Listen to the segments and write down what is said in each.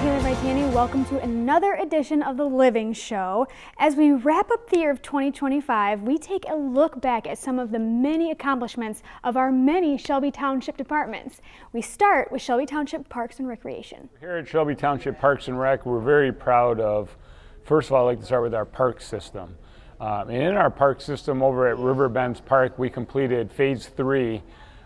Welcome to another edition of The Living Show. As we wrap up the year of 2025, we take a look back at some of the many accomplishments of our many Shelby Township departments. We start with Shelby Township Parks and Recreation. Here at Shelby Township Parks and Rec, we're very proud of, first of all, I'd like to start with our park system. And in our park system over at Riverbends Park, we completed phase 3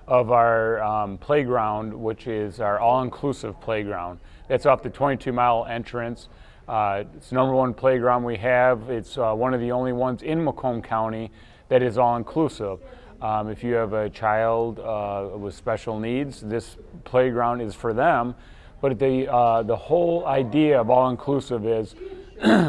of our playground, which is our all-inclusive playground. That's off the 22-mile entrance. It's the #1 playground we have. It's one of the only ones in Macomb County that is all-inclusive. If you have a child with special needs, this playground is for them. But the whole idea of all-inclusive is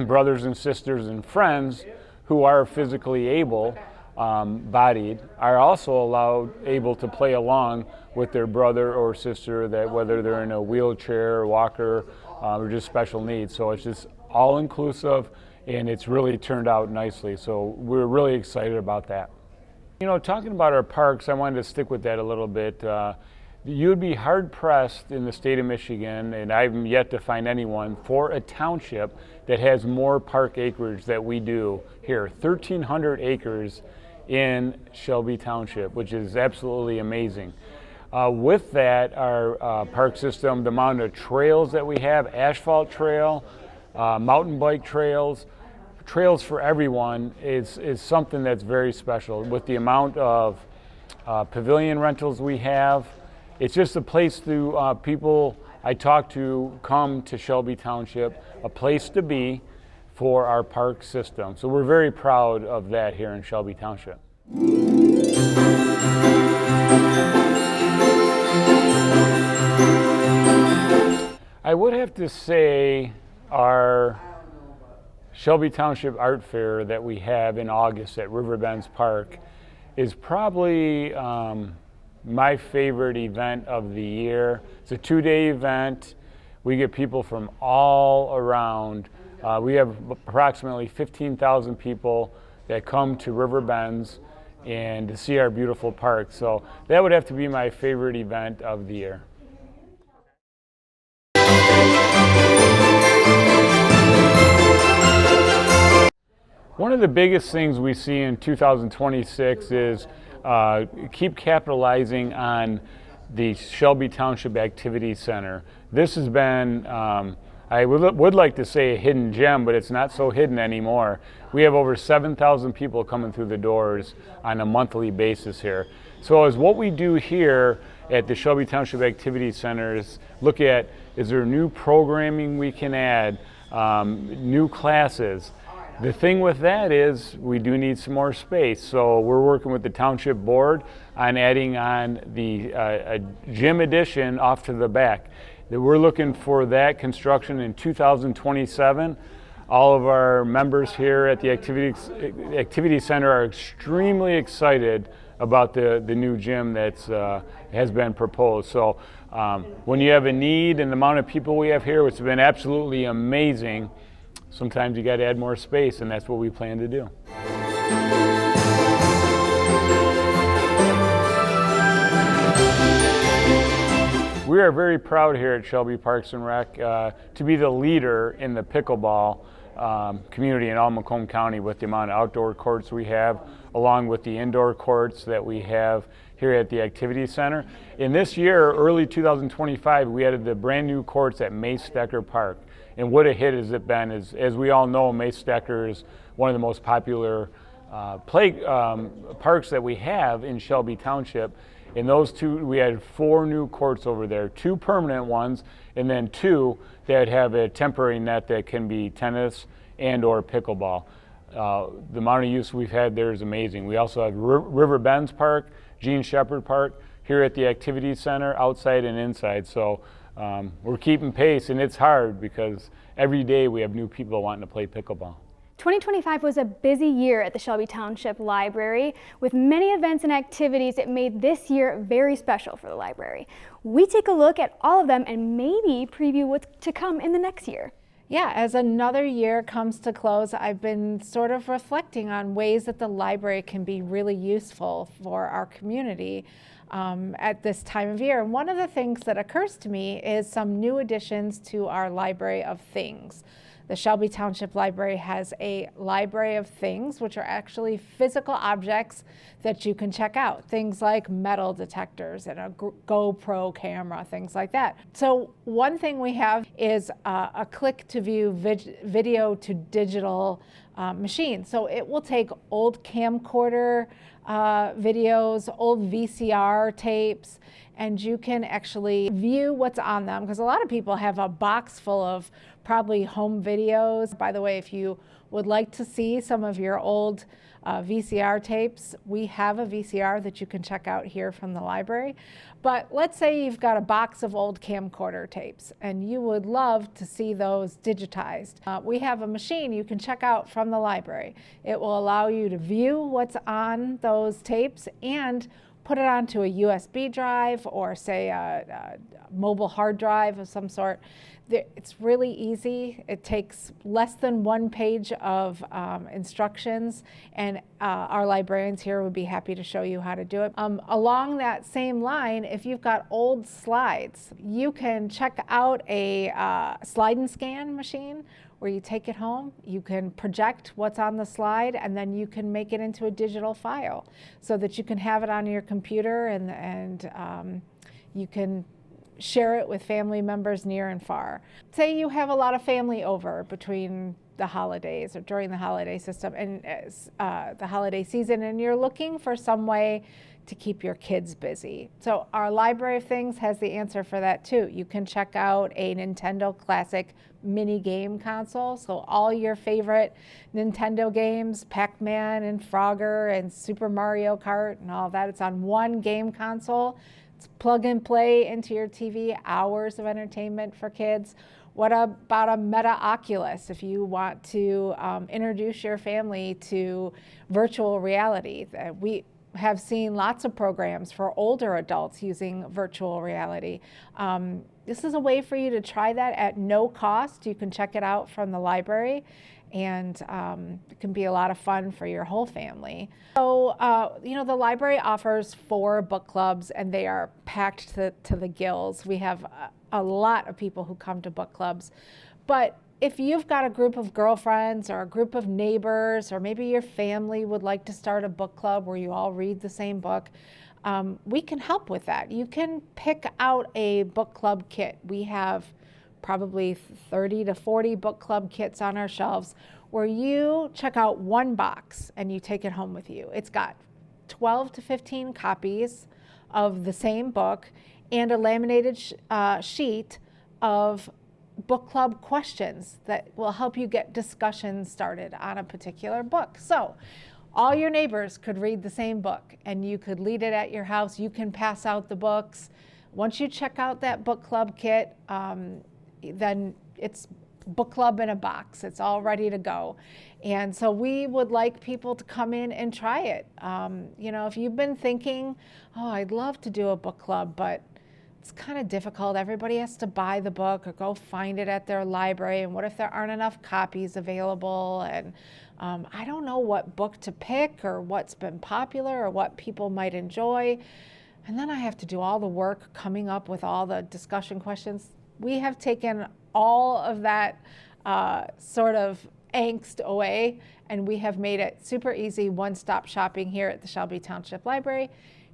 brothers and sisters and friends who are physically able bodied are also able to play along with their brother or sister, that whether they're in a wheelchair or walker or just special needs. So it's just all inclusive, and it's really turned out nicely. So we're really excited about that. You know, talking about our parks, I wanted to stick with that a little bit. You'd be hard pressed in the state of Michigan, and I've yet to find anyone, for a township that has more park acreage that we do here. 1,300 acres in Shelby Township, which is absolutely amazing. With that, our park system, the amount of trails that we have, asphalt trail, mountain bike trails for everyone is something that's very special. With the amount of pavilion rentals we have, it's just a place to people I talk to come to Shelby Township, a place to be for our park system. So we're very proud of that here in Shelby Township. I would have to say our Shelby Township Art Fair that we have in August at Riverbends Park is probably my favorite event of the year. It's a 2-day event. We get people from all around. We have approximately 15,000 people that come to Riverbends and to see our beautiful park. So that would have to be my favorite event of the year. One of the biggest things we see in 2026 is keep capitalizing on the Shelby Township Activity Center. This has been, I would like to say a hidden gem, but it's not so hidden anymore. We have over 7,000 people coming through the doors on a monthly basis here. So as what we do here at the Shelby Township Activity Center is look at, is there new programming we can add, new classes. The thing with that is we do need some more space, so we're working with the Township Board on adding on the a gym addition off to the back. We're looking for that construction in 2027. All of our members here at the Activity Center are extremely excited about the new gym that's has been proposed. So when you have a need and the amount of people we have here, which has been absolutely amazing, sometimes you got to add more space, and that's what we plan to do. We are very proud here at Shelby Parks and Rec to be the leader in the pickleball community in all Macomb County with the amount of outdoor courts we have, along with the indoor courts that we have here at the Activity Center. In this year, early 2025, we added the brand new courts at Mace Stecker Park. And what a hit has it been. As we all know, Mace Stecker is one of the most popular parks that we have in Shelby Township. In those two, we had 4 new courts over there, 2 permanent ones, and then 2 that have a temporary net that can be tennis and or pickleball. The amount of use we've had there is amazing. We also have Riverbends Park, Gene Shepherd Park, here at the Activity Center, outside and inside. So we're keeping pace, and it's hard because every day we have new people wanting to play pickleball. 2025 was a busy year at the Shelby Township Library. With many events and activities, it made this year very special for the library. We take a look at all of them and maybe preview what's to come in the next year. Yeah, as another year comes to close, I've been sort of reflecting on ways that the library can be really useful for our community at this time of year. And one of the things that occurs to me is some new additions to our library of things. The Shelby Township Library has a library of things, which are actually physical objects that you can check out. Things like metal detectors and a GoPro camera, things like that. So one thing we have is a click-to-view video to digital machine. So it will take old camcorder videos, old VCR tapes, and you can actually view what's on them, because a lot of people have a box full of probably home videos. By the way, if you would like to see some of your old VCR tapes, we have a VCR that you can check out here from the library. But let's say you've got a box of old camcorder tapes and you would love to see those digitized. We have a machine you can check out from the library. It will allow you to view what's on those tapes and put it onto a USB drive or say a mobile hard drive of some sort. It's really easy. It takes less than one page of instructions, and our librarians here would be happy to show you how to do it. Along that same line, if you've got old slides, you can check out a slide and scan machine where you take it home, you can project what's on the slide, and then you can make it into a digital file so that you can have it on your computer and you can share it with family members near and far. Say you have a lot of family over between the holidays or during the holiday system and the holiday season, and you're looking for some way to keep your kids busy. So our Library of Things has the answer for that too. You can check out a Nintendo Classic mini game console. So all your favorite Nintendo games, Pac-Man and Frogger and Super Mario Kart and all that, it's on one game console. It's plug and play into your TV, hours of entertainment for kids. What about a Meta Oculus if you want to introduce your family to virtual reality? We have seen lots of programs for older adults using virtual reality. This is a way for you to try that at no cost. You can check it out from the library, and it can be a lot of fun for your whole family. So, the library offers 4 book clubs, and they are packed to the gills. We have a lot of people who come to book clubs. But if you've got a group of girlfriends or a group of neighbors, or maybe your family would like to start a book club where you all read the same book, we can help with that. You can pick out a book club kit. We have probably 30 to 40 book club kits on our shelves where you check out one box and you take it home with you. It's got 12 to 15 copies of the same book and a laminated sheet of book club questions that will help you get discussions started on a particular book. So all your neighbors could read the same book and you could leave it at your house. You can pass out the books. Once you check out that book club kit, then it's book club in a box. It's all ready to go. And so we would like people to come in and try it. If you've been thinking, oh, I'd love to do a book club, but it's kind of difficult. Everybody has to buy the book or go find it at their library. And what if there aren't enough copies available? And I don't know what book to pick or what's been popular or what people might enjoy. And then I have to do all the work coming up with all the discussion questions. We have taken all of that sort of angst away, and we have made it super easy, one-stop shopping here at the Shelby Township Library.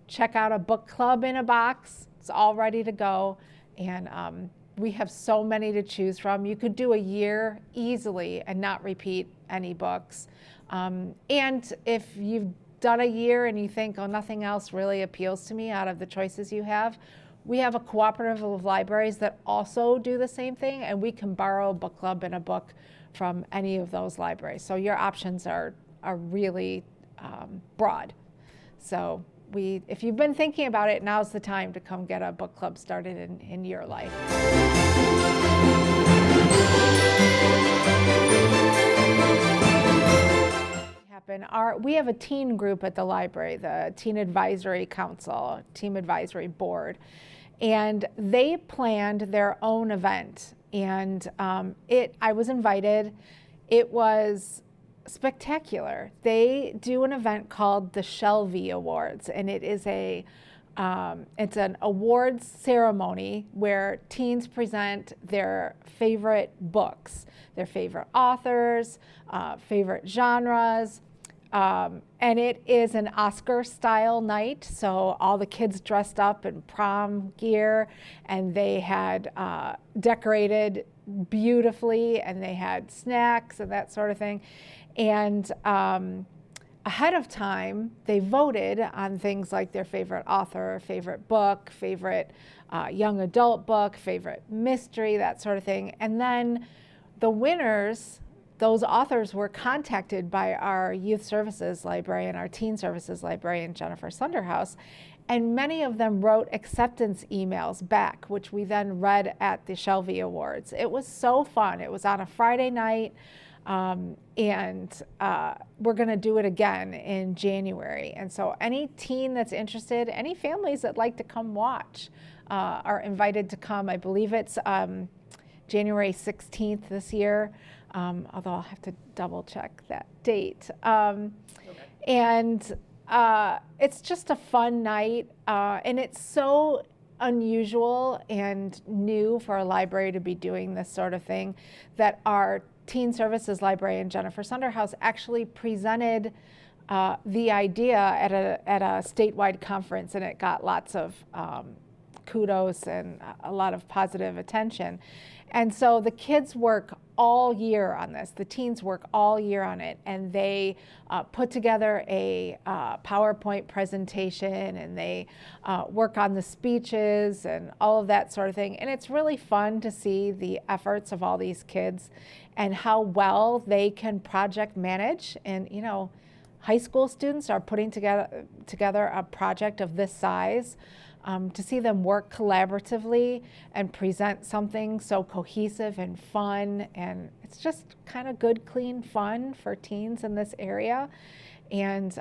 Check out a book club in a box. It's all ready to go, and we have so many to choose from. You could do a year easily and not repeat any books. And if you've done a year and you think, oh, nothing else really appeals to me out of the choices you have, we have a cooperative of libraries that also do the same thing, and we can borrow a book club and a book from any of those libraries. So your options are really broad. So if you've been thinking about it, now's the time to come get a book club started in your life. We have a teen group at the library, the Teen Advisory Council, Team Advisory Board. And they planned their own event. And I was invited. It was spectacular. They do an event called the Shelby Awards, and it is it's an awards ceremony where teens present their favorite books, their favorite authors, favorite genres, and it is an Oscar-style night. So all the kids dressed up in prom gear, and they had decorated beautifully, and they had snacks and that sort of thing. And ahead of time, they voted on things like their favorite author, favorite book, favorite young adult book, favorite mystery, that sort of thing. And then the winners, those authors, were contacted by our youth services librarian, our teen services librarian, Jennifer Sunderhouse, and many of them wrote acceptance emails back, which we then read at the Shelby Awards. It was so fun. It was on a Friday night. And we're going to do it again in January. And so any teen that's interested, any families that like to come watch are invited to come. I believe it's January 16th this year, although I'll have to double check that date. And it's just a fun night, and it's so unusual and new for a library to be doing this sort of thing that our teen services librarian, Jennifer Sunderhouse, actually presented the idea at a statewide conference, and it got lots of kudos and a lot of positive attention. And so the kids work all year on this. The teens work all year on it, and they put together a PowerPoint presentation, and they work on the speeches and all of that sort of thing. And it's really fun to see the efforts of all these kids and how well they can project manage. And you know, high school students are putting together a project of this size. To see them work collaboratively and present something so cohesive and fun, and it's just kind of good, clean fun for teens in this area. And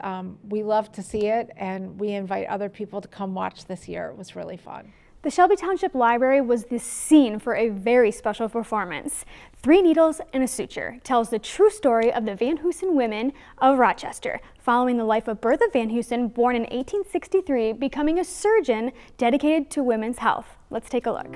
we love to see it, and we invite other people to come watch this year. It was really fun. The Shelby Township Library was the scene for a very special performance. Three Needles and a Suture tells the true story of the Van Hoosen women of Rochester, following the life of Bertha Van Hoosen, born in 1863, becoming a surgeon dedicated to women's health. Let's take a look.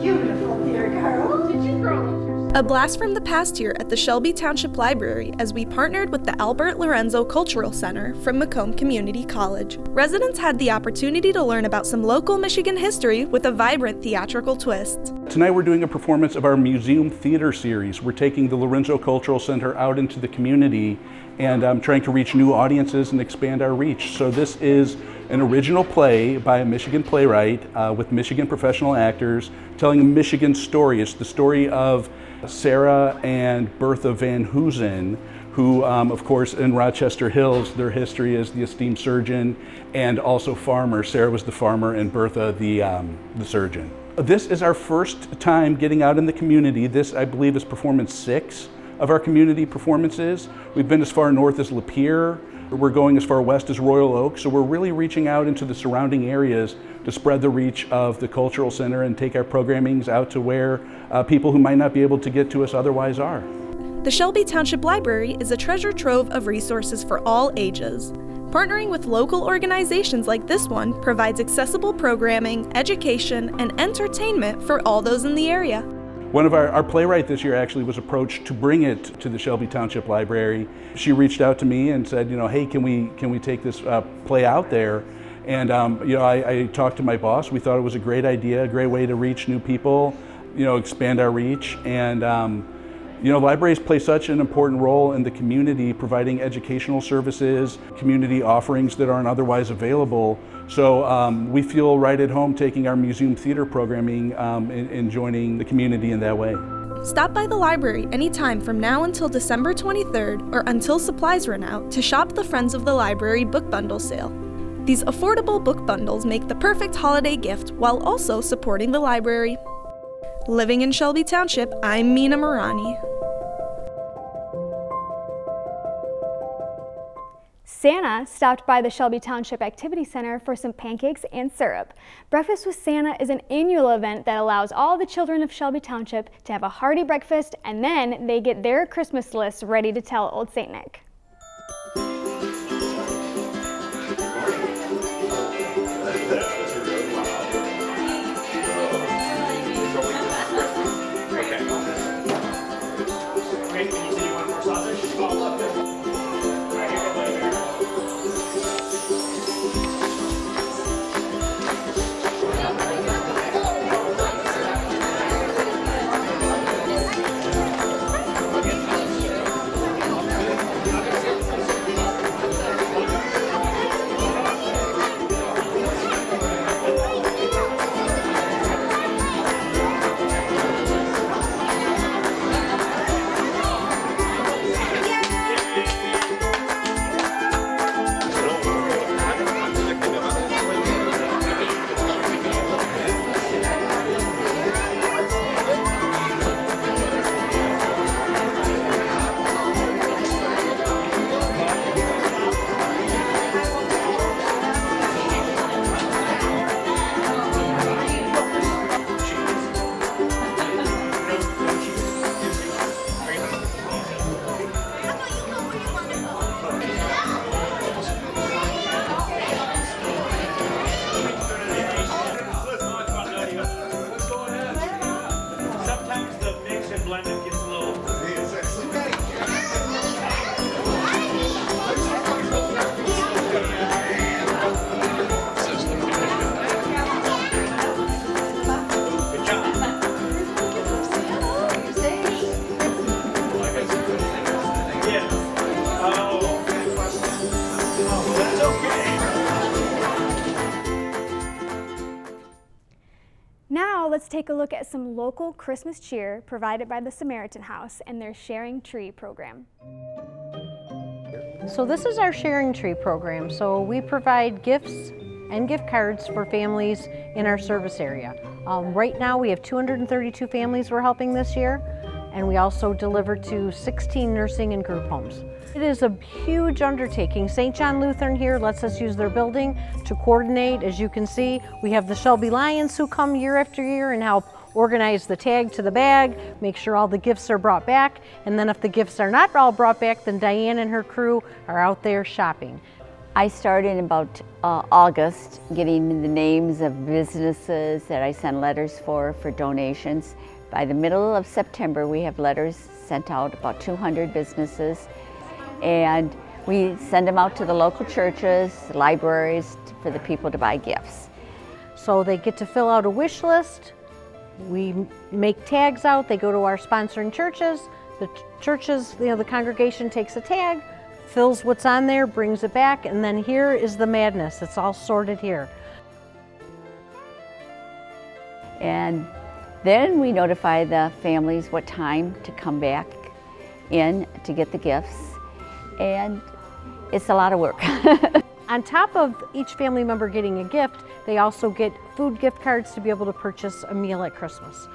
Beautiful, dear girl. Did you grow? A blast from the past here at the Shelby Township Library as we partnered with the Albert Lorenzo Cultural Center from Macomb Community College. Residents had the opportunity to learn about some local Michigan history with a vibrant theatrical twist. Tonight we're doing a performance of our museum theater series. We're taking the Lorenzo Cultural Center out into the community and trying to reach new audiences and expand our reach. So this is an original play by a Michigan playwright with Michigan professional actors telling a Michigan story. It's the story of Sarah and Bertha Van Hoosen, who, of course, in Rochester Hills, their history is the esteemed surgeon and also farmer. Sarah was the farmer and Bertha the surgeon. This is our first time getting out in the community. This, I believe, is performance 6 of our community performances. We've been as far north as Lapeer. We're going as far west as Royal Oak. So we're really reaching out into the surrounding areas to spread the reach of the Cultural Center and take our programmings out to where people who might not be able to get to us otherwise are. The Shelby Township Library is a treasure trove of resources for all ages. Partnering with local organizations like this one provides accessible programming, education, and entertainment for all those in the area. One of our playwright this year actually was approached to bring it to the Shelby Township Library. She reached out to me and said, hey, can we take this play out there? And I talked to my boss. We thought it was a great idea, a great way to reach new people, expand our reach. And libraries play such an important role in the community, providing educational services, community offerings that aren't otherwise available. So we feel right at home taking our museum theater programming and joining the community in that way. Stop by the library anytime from now until December 23rd or until supplies run out to shop the Friends of the Library book bundle sale. These affordable book bundles make the perfect holiday gift while also supporting the library. Living in Shelby Township, I'm Mina Marani. Santa stopped by the Shelby Township Activity Center for some pancakes and syrup. Breakfast with Santa is an annual event that allows all the children of Shelby Township to have a hearty breakfast, and then they get their Christmas list ready to tell Old St. Nick. Now let's take a look at some local Christmas cheer provided by the Samaritan House and their Sharing Tree program. So this is our Sharing Tree program. So we provide gifts and gift cards for families in our service area. Right now we have 232 families we're helping this year, and we also deliver to 16 nursing and group homes. It is a huge undertaking. St. John Lutheran here lets us use their building to coordinate. As you can see, we have the Shelby Lions who come year after year and help organize the tag to the bag, make sure all the gifts are brought back, and then if the gifts are not all brought back, then Diane and her crew are out there shopping. I started in about August getting the names of businesses that I send letters for donations. By the middle of September, we have letters sent out, about 200 businesses, and we send them out to the local churches, libraries, for the people to buy gifts. So they get to fill out a wish list. We make tags out. They go to our sponsoring churches. The churches, the congregation takes a tag, fills what's on there, brings it back, and then here is the madness. It's all sorted here. And then we notify the families what time to come back in to get the gifts, and it's a lot of work. On top of each family member getting a gift, they also get food gift cards to be able to purchase a meal at Christmas.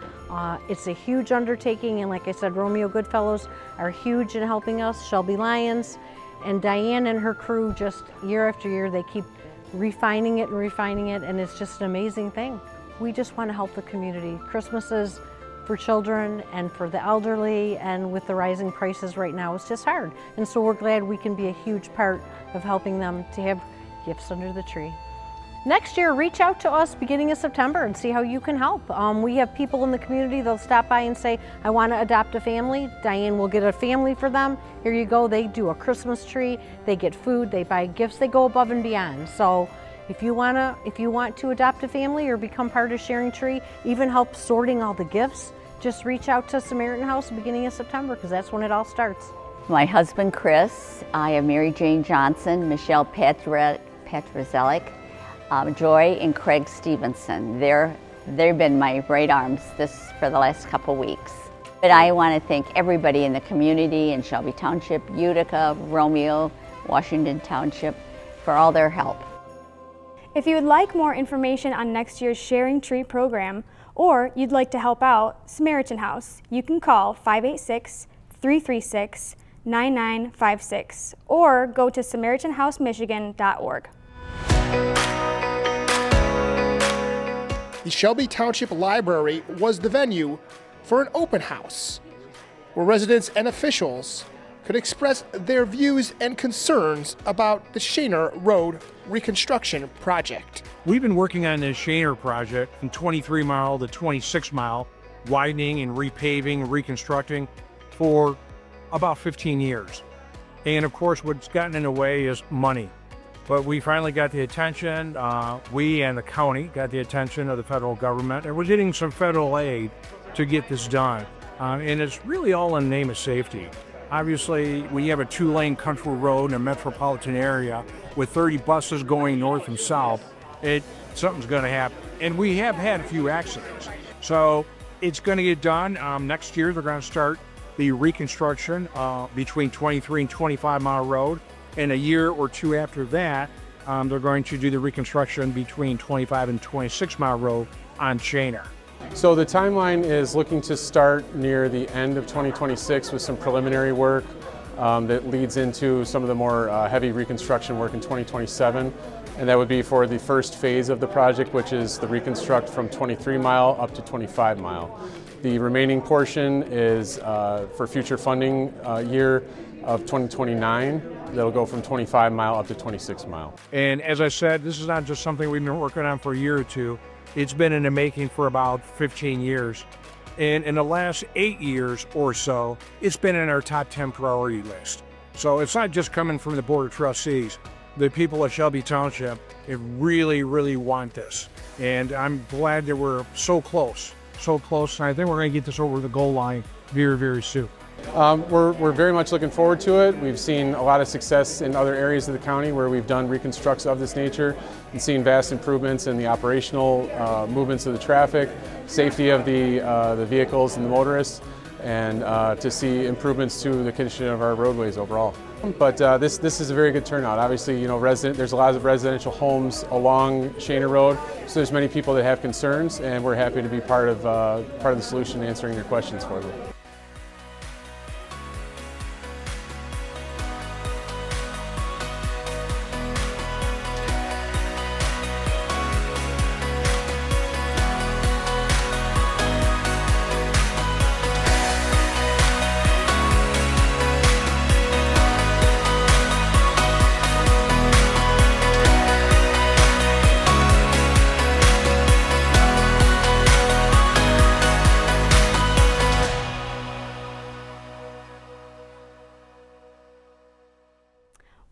It's a huge undertaking, and like I said, Romeo Goodfellows are huge in helping us, Shelby Lions, and Diane and her crew, just year after year, they keep refining it, and it's just an amazing thing. We just want to help the community. Christmas is for children and for the elderly, and with the rising prices right now, it's just hard. And so we're glad we can be a huge part of helping them to have gifts under the tree. Next year, reach out to us beginning of September and see how you can help. We have people in the community, they'll stop by and say, I want to adopt a family. Diane will get a family for them. Here you go. They do a Christmas tree, they get food, they buy gifts, they go above and beyond. So if you want to adopt a family or become part of Sharing Tree, even help sorting all the gifts, just reach out to Samaritan House beginning of September, because that's when it all starts. My husband, Chris, I have Mary Jane Johnson, Michelle Petrozellik, Joy and Craig Stevenson. They've been my right arms for the last couple weeks. But I want to thank everybody in the community in Shelby Township, Utica, Romeo, Washington Township for all their help. If you would like more information on next year's Sharing Tree program, or you'd like to help out Samaritan House, you can call 586-336-9999 9956 or go to SamaritanHouseMichigan.org. The Shelby Township Library was the venue for an open house where residents and officials could express their views and concerns about the Shaner Road reconstruction project. We've been working on this Shaner project from 23 mile to 26 mile, widening and repaving, reconstructing for about 15 years. And of course, what's gotten in the way is money. But we finally got the attention, we and the county got the attention of the federal government, and we're getting some federal aid to get this done. And it's really all in the name of safety. Obviously, when you have a 2-lane country road in a metropolitan area with 30 buses going north and south, something's going to happen. And we have had a few accidents. So it's going to get done. Next year, they're going to start the reconstruction between 23 and 25 mile road. And a year or two after that, they're going to do the reconstruction between 25 and 26 mile road on Shaner. So the timeline is looking to start near the end of 2026 with some preliminary work that leads into some of the more heavy reconstruction work in 2027. And that would be for the first phase of the project, which is the reconstruct from 23 mile up to 25 mile. The remaining portion is for future funding year of 2029. That'll go from 25 mile up to 26 mile. And as I said, this is not just something we've been working on for a year or two. It's been in the making for about 15 years. And in the last 8 years or so, it's been in our top 10 priority list. So it's not just coming from the Board of Trustees. The people of Shelby Township really, really want this. And I'm glad that we're so close. And I think we're going to get this over the goal line very, very soon. We're very much looking forward to it. We've seen a lot of success in other areas of the county where we've done reconstructs of this nature and seen vast improvements in the operational movements of the traffic, safety of the vehicles and the motorists, and to see improvements to the condition of our roadways overall. But this is a very good turnout. Obviously, you know, there's a lot of residential homes along Shaner Road, so there's many people that have concerns, and we're happy to be part of the solution, answering your questions for them.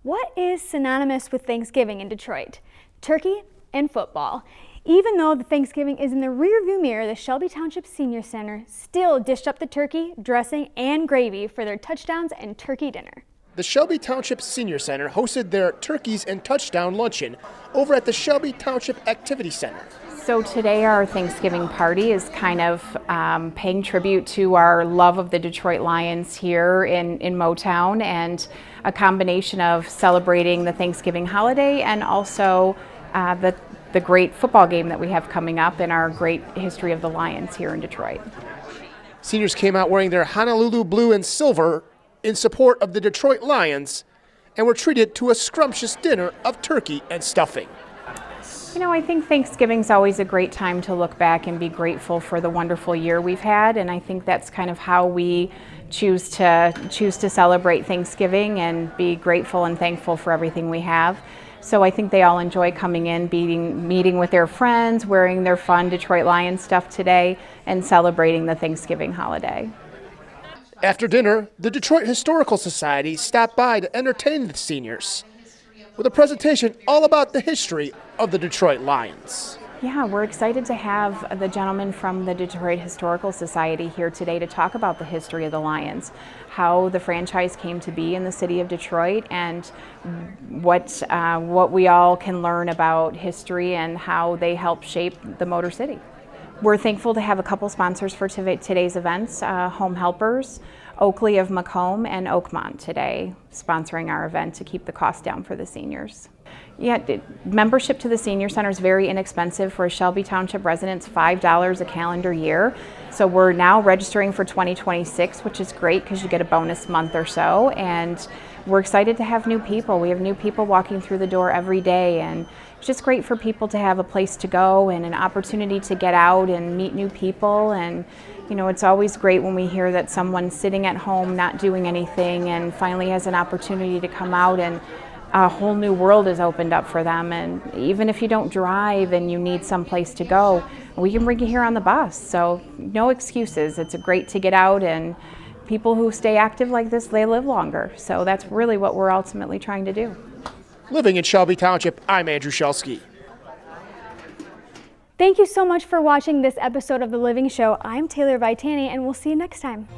What is synonymous with Thanksgiving in Detroit? Turkey and football. Even though the Thanksgiving is in the rearview mirror, the Shelby Township Senior Center still dished up the turkey, dressing, and gravy for their touchdowns and turkey dinner. The Shelby Township Senior Center hosted their Turkeys and Touchdown Luncheon over at the Shelby Township Activity Center. So today our Thanksgiving party is kind of paying tribute to our love of the Detroit Lions here in Motown, and a combination of celebrating the Thanksgiving holiday and also the great football game that we have coming up and our great history of the Lions here in Detroit. Seniors came out wearing their Honolulu blue and silver in support of the Detroit Lions and were treated to a scrumptious dinner of turkey and stuffing. You know, I think Thanksgiving's always a great time to look back and be grateful for the wonderful year we've had, and I think that's kind of how we choose to celebrate Thanksgiving and be grateful and thankful for everything we have. So I think they all enjoy coming in, meeting with their friends, wearing their fun Detroit Lions stuff today, and celebrating the Thanksgiving holiday. After dinner, the Detroit Historical Society stopped by to entertain the seniors with a presentation all about the history of the Detroit Lions. Yeah, we're excited to have the gentleman from the Detroit Historical Society here today to talk about the history of the Lions, how the franchise came to be in the city of Detroit, and what we all can learn about history and how they help shape the Motor City. We're thankful to have a couple sponsors for today's events, Home Helpers, Oakley of Macomb, and Oakmont today sponsoring our event to keep the cost down for the seniors. Yeah, membership to the Senior Center is very inexpensive for a Shelby Township residents, $5 a calendar year. So we're now registering for 2026, which is great because you get a bonus month or so. And we're excited to have new people. We have new people walking through the door every day, and it's just great for people to have a place to go and an opportunity to get out and meet new people. And you know, it's always great when we hear that someone's sitting at home not doing anything and finally has an opportunity to come out, and a whole new world is opened up for them. And even if you don't drive and you need some place to go, we can bring you here on the bus. So no excuses. It's great to get out, and people who stay active like this, they live longer. So that's really what we're ultimately trying to do. Living in Shelby Township, I'm Andrew Shelsky. Thank you so much for watching this episode of The Living Show. I'm Taylor Vitani, and we'll see you next time.